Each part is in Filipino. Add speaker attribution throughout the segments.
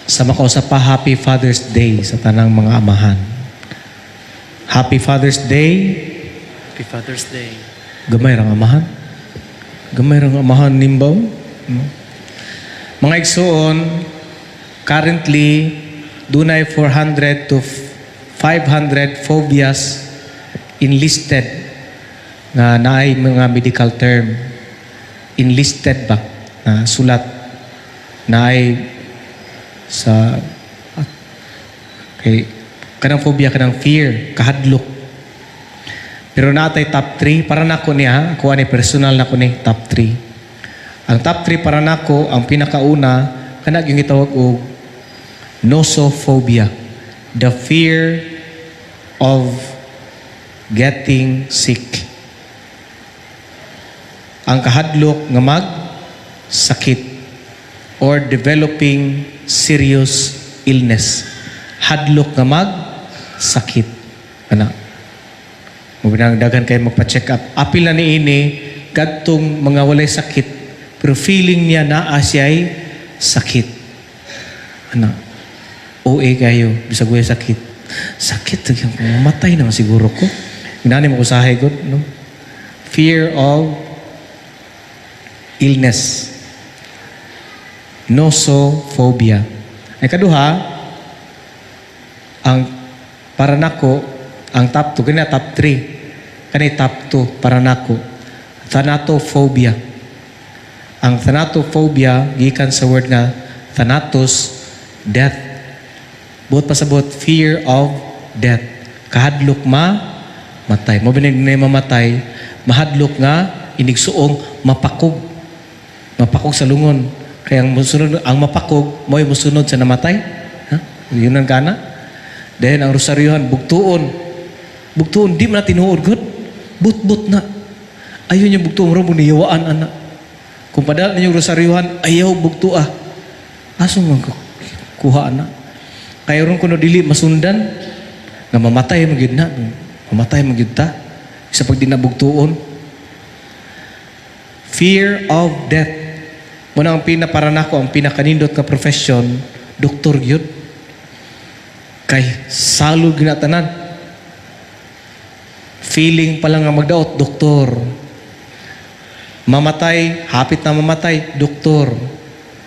Speaker 1: Sa makausap pa, Happy Father's Day sa tanang mga amahan. Happy Father's Day.
Speaker 2: Happy Father's Day.
Speaker 1: Gamay rang amahan. Gamay rang amahan nimbaw. Mga igsoon, currently, dunay 400 to 500 phobias enlisted na naay mga medical term. Enlisted ba? Na sulat. Naay sa kanang phobia, kanang fear, kahadlok. Pero natay top 3 para nako niya, ako ani personal nako ni top 3. Ang top 3 para nako, ang pinakauna kana yung gitawag og nosophobia, the fear of getting sick. Ang kahadlok nga sakit or developing serious illness. Hadlok nga sakit. Ana. Mabinangdagan kayo magpa-check up. Apil na niini, gadtong mga walay sakit, pero feeling niya na siya'y sakit. Ana. OA kayo, bisag walay sakit. Sakit, mamatay naman siguro ko. Minani mo usahay ko, no? Fear of illness. Nosophobia. Ay kaduha, ang para nako, ang top 2, ganyan top 3. Kani top 2 para nako. Thanatophobia. Ang thanatophobia, gikan sa word nga thanatos, death. Buot pasabot, fear of death. Kahadlok matay. Mo binig na mamatay, mahadlok nga, inigsuong mapakog. Mapakog sa lungon. Kaya ang mapakog, mo'y musunod sa namatay. Ha? Yun ang gana. Dahil ang rosaryuhan, bugtuon. Bugtuon, di mo na tinuod, God. But na. Ayaw niya bugtuon, mo niyawaan, anak. Kung padal na yung rosaryuhan, ayaw bugtua. Aso mo kuha, anak. Kaya ron kuno dili masundan, nga mamatay magyud na. Mamatay magyud ta. Sa pag di na bugtuon. Fear of death. Muna ang para nako, ang pinakanindot ka profession, doktor yun. Kay salud ginatanan. Feeling pa lang nga magdaot, doktor. Mamatay, hapit na mamatay, doktor.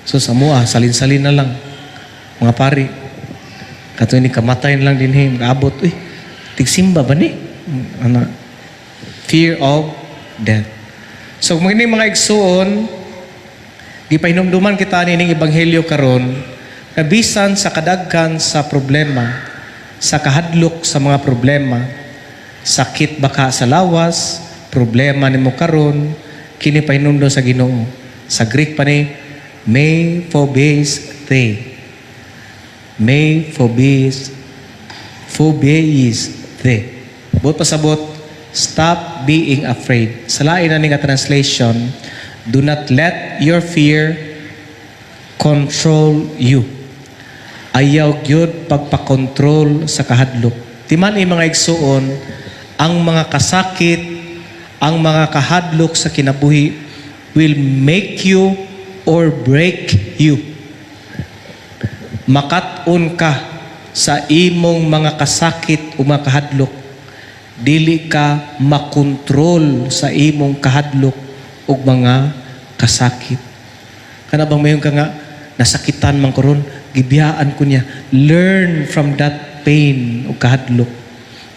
Speaker 1: So sa mua, salin-salin na lang. Mga pari. Kato ni kamatay na lang din abot. Tigsimba ba ni? Fear of death. So kung mga igsuon, gipahinumduman kita nining ebanghelyo karon, kabisan sa kadaghan sa problema, sa kahadlok sa mga problema, sakit baka sa lawas, problema nimo karon, kini pahinumdum sa Ginoo. Sa Greek pa ni, me phobes te. Me phobes te. Buot pasabot, stop being afraid. Sa lain na nga translation, do not let your fear control you. Ayaw gyud pagpakontrol sa kahadlok. Timan mga igsuon, ang mga kasakit, ang mga kahadlok sa kinabuhi will make you or break you. Makat-on ka sa imong mga kasakit o mga kahadlok. Dili ka makontrol sa imong kahadlok o mga kasakit. Kana bang mayon ka nga nasakitan man karon, gibiyaan ko niya. Learn from that pain o kahadlok.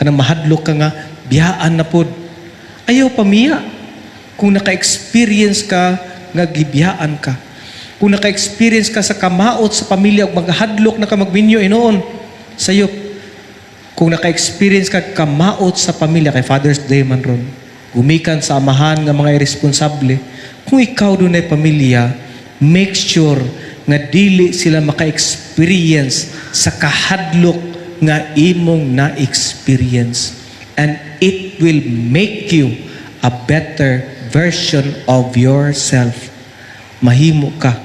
Speaker 1: Kana mahadlok ka nga, biyaan na pod. Ayaw pamiya. Kung naka-experience ka nga gibiyaan ka. Kung naka-experience ka sa kamaot sa pamilya o maghadlok na ka magminyo inoon sayop. Kung naka-experience ka kamaot sa pamilya, kay Father's Day man ron, gumikan sa amahan nga mga irresponsable, kung ikaw doon ay pamilya, make sure nga dili sila maka-experience sa kahadlok nga imong na-experience. And it will make you a better version of yourself. Mahimo ka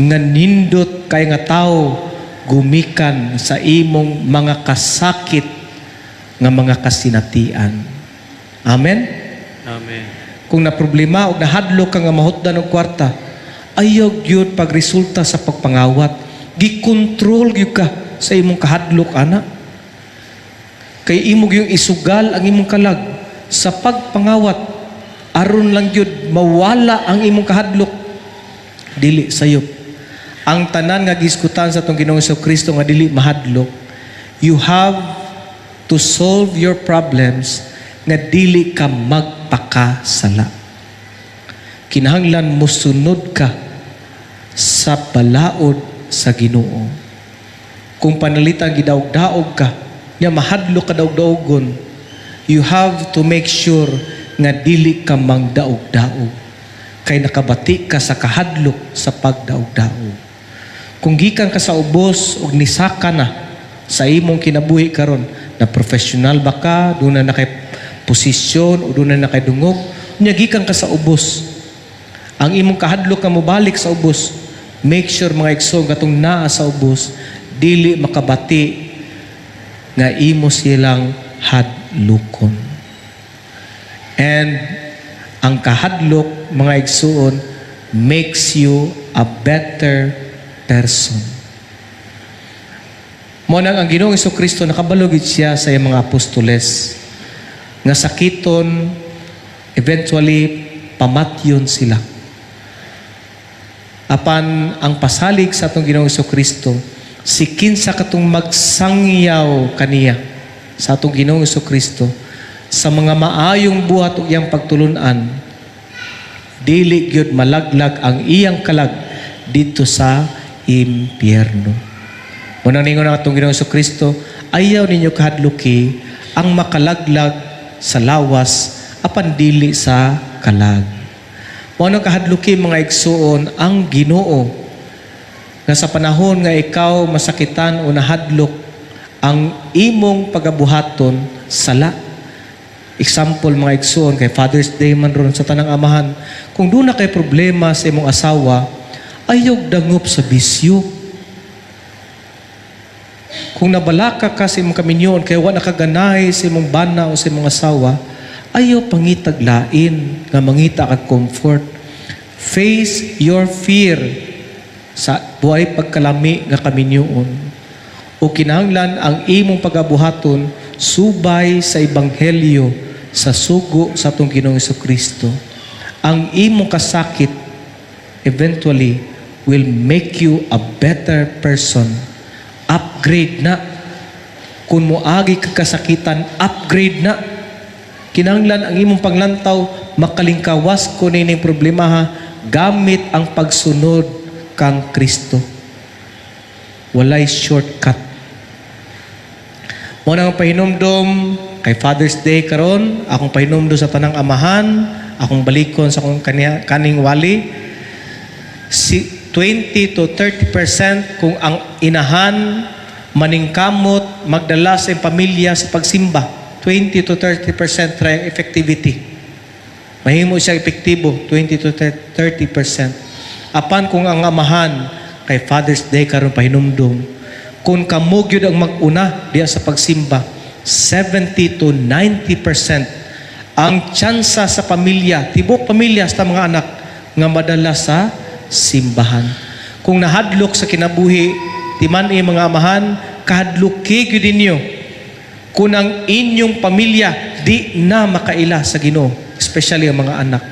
Speaker 1: nga nindot kay nga tao gumikan sa imong mga kasakit nga mga kasinatian. Amen?
Speaker 2: Amen.
Speaker 1: Kung na problema o nahadlok ka nga mahutdan og kwarta, ayaw gyud pagresulta sa pagpangawat. Gikontrol gyud ka sa imong kahadlok ana. Kay imong yung isugal ang imong kalag sa pagpangawat aron lang gyud mawala ang imong kahadlok dili sayop. Ang tanan nga giskutan sa atong Ginoong Kristo nga dili mahadlok, you have to solve your problems nga dili ka magpakasala. Kinahanglan mosunod ka sa balaod sa Ginoo. Kung panalitan gidaog-daog ka, nya mahadlok ka daog-daogon, you have to make sure nga dili ka mangdaog-daog. Kay nakabati ka sa kahadlok sa pagdaog-daog. Kung gikan ka sa ubos ug nisaka na sa imong kinabuhi karon, na professional ba ka, doon na nakay posisyon o doon na nakay dungog, nya gikan ka sa ubos. Ang imong kahadlok nga mobalik sa ubos, make sure mga igsoon katong naa sa ubos, dili makabati nga imo silang hadlokon. And ang kahadlok, mga igsoon, makes you a better person. Mo nang ang Ginoong Kristo nakabalugid siya sa iyang mga apostoles nga sakiton, eventually pamatyon sila. Apan ang pasalig sa atong Ginoong Kristo, si kinsa katong magsangyaw kaniya sa atong Ginoong Kristo sa mga maayong buhat ug iyang pagtulunan, dili gyud malaglag ang iyang kalag dito sa impyerno. Muna ningon ang atong Ginoong Kristo, ayaw ninyo kahadluki ang makalaglag sa lawas apan dili sa kalag. Muna kahadluki mga igsuon ang Ginoo nga sa panahon nga ikaw masakitan o nahadlok ang imong pagabuhaton sala. Example mga igsuon kay Father's Day man ron sa tanang amahan, kung doon na kay problema sa imong asawa, ayog dangop sa bisyo. Kung nabalaka ka sa imong kaminyon kay wala nakaganay sa imong bana o sa imong asawa, ayaw pangitag lain nga mangita kag comfort. Face your fear sa buhay pagkalami nga kaminyoon. O kinahanglan ang imong pagabuhaton subay sa ebanghelyo sa sugo sa atong Ginoong Kristo. Ang imong kasakit eventually will make you a better person. Upgrade na. Kung moagi ka kasakitan, upgrade na. Kinahanglan ang imong paglantaw makalingkawas ko nining problema ha, gamit ang pagsunod kang Kristo. Walay shortcut. Muna ang pahinumdom kay Father's Day karon, akong pahinumdom sa tanang amahan, akong balikon sa akong kaning wali, 20 to 30% kung ang inahan maningkamot, magdala sa pamilya sa pagsimba, 20 to 30% try effectivity. Mahimo siya epektibo, 20 to 30%. Apan kung ang amahan kay Father's Day karon pahinumdom, kung kamo gyud ang mag-una diya sa pagsimba, 70 to 90% ang tsansa sa pamilya, tibok pamilya sa mga anak nga madala sa simbahan. Kung nahadlok sa kinabuhi, timan mga amahan, kahadluki gyud ninyo kung ang inyong pamilya di na makaila sa Ginoo, especially ang mga anak.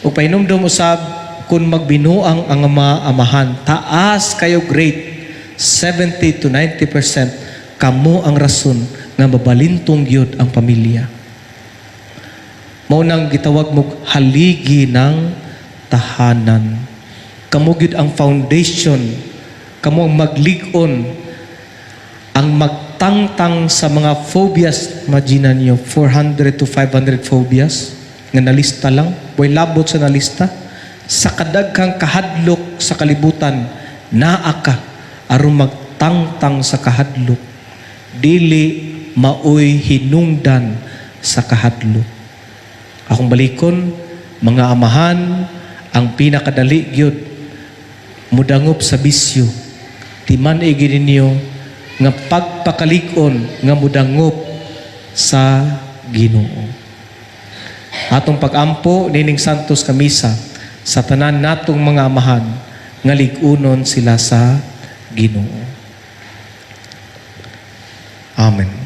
Speaker 1: O pahinumdom usab, kung magbinuang ang mga amahan, taas kayo grade, 70 to 90%, kamo ang rason nga mabalintong yun ang pamilya. Mao nang gitawag mo haligi ng tahanan. Kamo gyud ang foundation, kamo ang maglig-on, ang magtangtang sa mga phobias. Imagine niyo, 400 to 500 phobias nga nalista lang, way labot sa nalista. Sa kadaghang kahadlok sa kalibutan, naa ka aron magtangtang sa kahadlok, dili maoy hinungdan sa kahadlok. Akong balikon, mga amahan, ang pinakadali gyud mudangop sa bisyo, timan igi ninyo nga pagpakalig-on nga mudangop sa Ginoo. Atong pagampo nining Santos Kamisa sa tanan natong mga amahan, nga lig-unon sila sa Ginoo. Amen.